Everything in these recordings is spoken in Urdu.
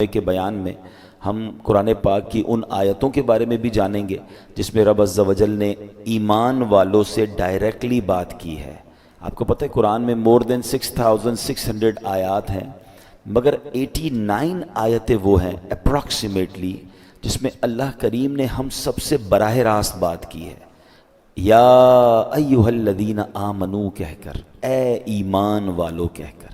کے بیان میں ہم قرآن پاک کی ان آیتوں کے بارے میں بھی جانیں گے جس میں رب عز و جل نے ایمان والوں سے ڈائریکٹلی بات کی ہے۔ آپ کو پتہ ہے قرآن میں more than 6600 آیات ہیں، مگر 89 آیتیں وہ ہیں اپروکسیمیٹلی جس میں اللہ کریم نے ہم سب سے براہ راست بات کی ہے۔ یا ایھا الذین آمنو کہہ کر، اے ایمان والو کہہ کر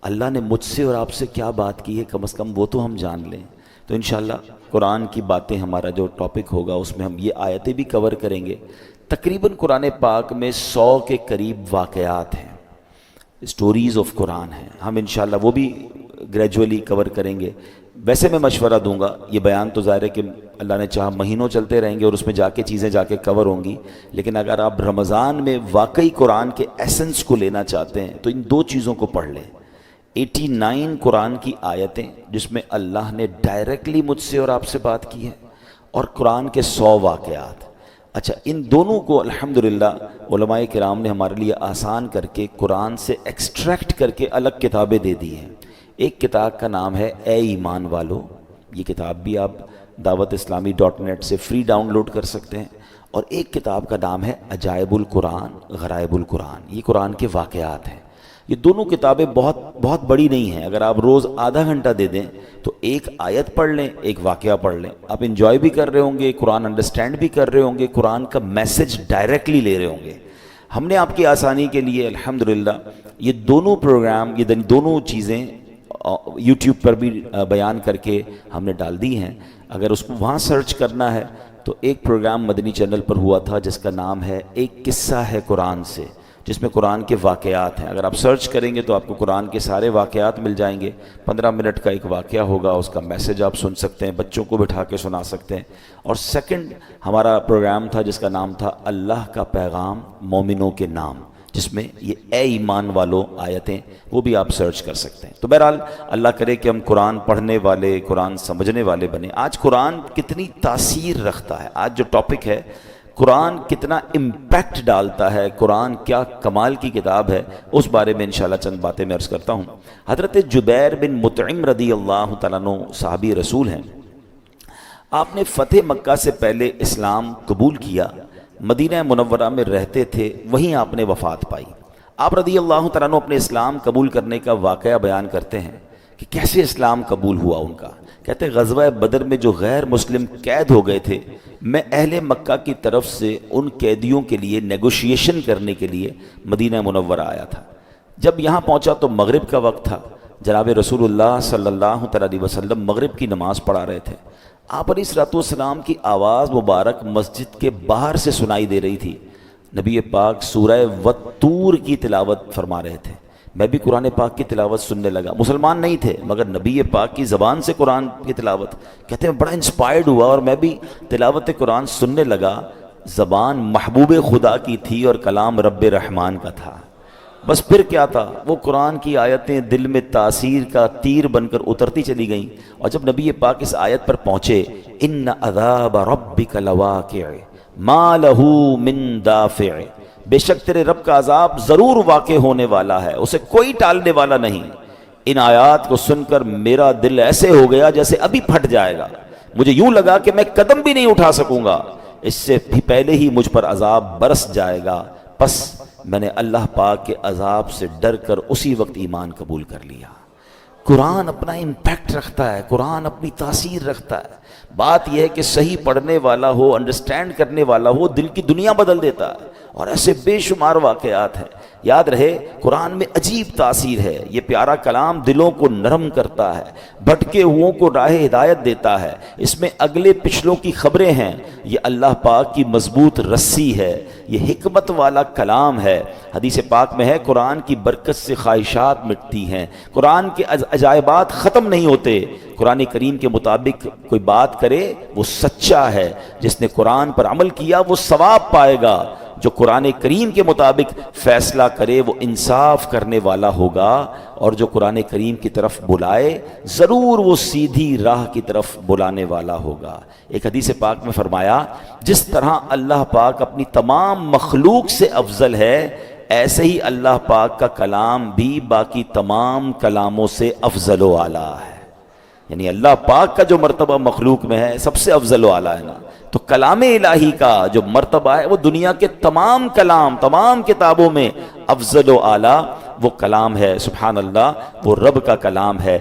اللہ نے مجھ سے اور آپ سے کیا بات کی ہے، کم از کم وہ تو ہم جان لیں۔ تو انشاءاللہ قرآن کی باتیں ہمارا جو ٹاپک ہوگا اس میں ہم یہ آیتیں بھی کور کریں گے۔ تقریباً قرآن پاک میں 100 کے قریب واقعات ہیں، سٹوریز آف قرآن ہیں، ہم انشاءاللہ وہ بھی گریجولی کور کریں گے۔ ویسے میں مشورہ دوں گا، یہ بیان تو ظاہر ہے کہ اللہ نے چاہا مہینوں چلتے رہیں گے اور اس میں جا کے چیزیں جا کے کور ہوں گی، لیکن اگر آپ رمضان میں واقعی قرآن کے ایسنس کو لینا چاہتے ہیں تو ان دو چیزوں کو پڑھ لیں۔ 89 قرآن کی آیتیں جس میں اللہ نے ڈائریکٹلی مجھ سے اور آپ سے بات کی ہے، اور قرآن کے 100 واقعات۔ اچھا، ان دونوں کو الحمدللہ علماء کرام نے ہمارے لیے آسان کر کے قرآن سے ایکسٹریکٹ کر کے الگ کتابیں دے دی ہیں۔ ایک کتاب کا نام ہے اے ایمان والو، یہ کتاب بھی آپ dawatIslami.net سے فری ڈاؤن لوڈ کر سکتے ہیں، اور ایک کتاب کا نام ہے عجائب القرآن غرائب القرآن، یہ قرآن کے واقعات ہیں۔ یہ دونوں کتابیں بہت بڑی نہیں ہیں، اگر آپ روز آدھا گھنٹہ دے دیں تو ایک آیت پڑھ لیں، ایک واقعہ پڑھ لیں، آپ انجوائے بھی کر رہے ہوں گے، قرآن انڈرسٹینڈ بھی کر رہے ہوں گے، قرآن کا میسج ڈائریکٹلی لے رہے ہوں گے۔ ہم نے آپ کی آسانی کے لیے الحمدللہ یہ دونوں پروگرام، یہ دونوں چیزیں یوٹیوب پر بھی بیان کر کے ہم نے ڈال دی ہیں۔ اگر اس کو وہاں سرچ کرنا ہے تو ایک پروگرام مدنی چینل پر ہوا تھا جس کا نام ہے ایک قصہ ہے قرآن سے، جس میں قرآن کے واقعات ہیں۔ اگر آپ سرچ کریں گے تو آپ کو قرآن کے سارے واقعات مل جائیں گے۔ 15 منٹ کا ایک واقعہ ہوگا، اس کا میسج آپ سن سکتے ہیں، بچوں کو بٹھا کے سنا سکتے ہیں۔ اور سیکنڈ ہمارا پروگرام تھا جس کا نام تھا اللہ کا پیغام مومنوں کے نام، جس میں یہ اے ایمان والو آیتیں وہ بھی آپ سرچ کر سکتے ہیں۔ تو بہرحال اللہ کرے کہ ہم قرآن پڑھنے والے، قرآن سمجھنے والے بنیں۔ آج قرآن کتنی تاثیر رکھتا ہے، آج جو ٹاپک ہے قرآن کتنا امپیکٹ ڈالتا ہے، قرآن کیا کمال کی کتاب ہے، اس بارے میں انشاءاللہ چند باتیں میں عرض کرتا ہوں۔ حضرت جبیر بن مطعم رضی اللہ تعالیٰ عنہ صحابی رسول ہیں۔ آپ نے فتح مکہ سے پہلے اسلام قبول کیا، مدینہ منورہ میں رہتے تھے، وہیں آپ نے وفات پائی۔ آپ رضی اللہ تعالیٰ عنہ اپنے اسلام قبول کرنے کا واقعہ بیان کرتے ہیں کہ کیسے اسلام قبول ہوا ان کا۔ کہتے ہیں غزوہ بدر میں جو غیر مسلم قید ہو گئے تھے، میں اہل مکہ کی طرف سے ان قیدیوں کے لیے نیگوشیشن کرنے کے لیے مدینہ منورہ آیا تھا۔ جب یہاں پہنچا تو مغرب کا وقت تھا، جناب رسول اللہ صلی اللہ علیہ وسلم مغرب کی نماز پڑھا رہے تھے۔ آپ علیہ الصلوۃ والسلام کی آواز مبارک مسجد کے باہر سے سنائی دے رہی تھی۔ نبی پاک سورہ والطور کی تلاوت فرما رہے تھے۔ میں بھی قرآن پاک کی تلاوت سننے لگا، مسلمان نہیں تھے مگر نبی پاک کی زبان سے قرآن کی تلاوت، کہتے ہیں بڑا انسپائرڈ ہوا اور میں بھی تلاوت قرآن سننے لگا۔ زبان محبوب خدا کی تھی اور کلام رب رحمان کا تھا۔ بس پھر کیا تھا، وہ قرآن کی آیتیں دل میں تاثیر کا تیر بن کر اترتی چلی گئیں، اور جب نبی پاک اس آیت پر پہنچے، ان عذاب ربک لواقع ما لہ من دافع، بے شک تیرے رب کا عذاب ضرور واقع ہونے والا ہے، اسے کوئی ٹالنے والا نہیں۔ ان آیات کو سن کر میرا دل ایسے ہو گیا جیسے ابھی پھٹ جائے گا، مجھے یوں لگا کہ میں قدم بھی نہیں اٹھا سکوں گا، اس سے بھی پہلے ہی مجھ پر عذاب برس جائے گا۔ پس میں نے اللہ پاک کے عذاب سے ڈر کر اسی وقت ایمان قبول کر لیا۔ قرآن اپنا امپیکٹ رکھتا ہے، قرآن اپنی تاثیر رکھتا ہے۔ بات یہ ہے کہ صحیح پڑھنے والا ہو، انڈرسٹینڈ کرنے والا ہو، دل کی دنیا بدل دیتا ہے، اور ایسے بے شمار واقعات ہیں۔ یاد رہے قرآن میں عجیب تاثیر ہے، یہ پیارا کلام دلوں کو نرم کرتا ہے، بھٹکے ہوئوں کو راہ ہدایت دیتا ہے۔ اس میں اگلے پچھلوں کی خبریں ہیں، یہ اللہ پاک کی مضبوط رسی ہے، یہ حکمت والا کلام ہے۔ حدیث پاک میں ہے قرآن کی برکت سے خواہشات مٹتی ہیں، قرآن کے عجائبات ختم نہیں ہوتے۔ قرآن کریم کے مطابق کوئی بات کرے وہ سچا ہے، جس نے قرآن پر عمل کیا وہ ثواب پائے گا، جو قرآن کریم کے مطابق فیصلہ کرے وہ انصاف کرنے والا ہوگا، اور جو قرآن کریم کی طرف بلائے ضرور وہ سیدھی راہ کی طرف بلانے والا ہوگا۔ ایک حدیث پاک میں فرمایا جس طرح اللہ پاک اپنی تمام مخلوق سے افضل ہے، ایسے ہی اللہ پاک کا کلام بھی باقی تمام کلاموں سے افضل و اعلیٰ ہے۔ یعنی اللہ پاک کا جو مرتبہ مخلوق میں ہے سب سے افضل و اعلیٰ ہے نا. تو کلام الہی کا جو مرتبہ ہے وہ دنیا کے تمام کلام، تمام کتابوں میں افضل و اعلیٰ وہ کلام ہے. سبحان اللہ، وہ رب کا کلام ہے.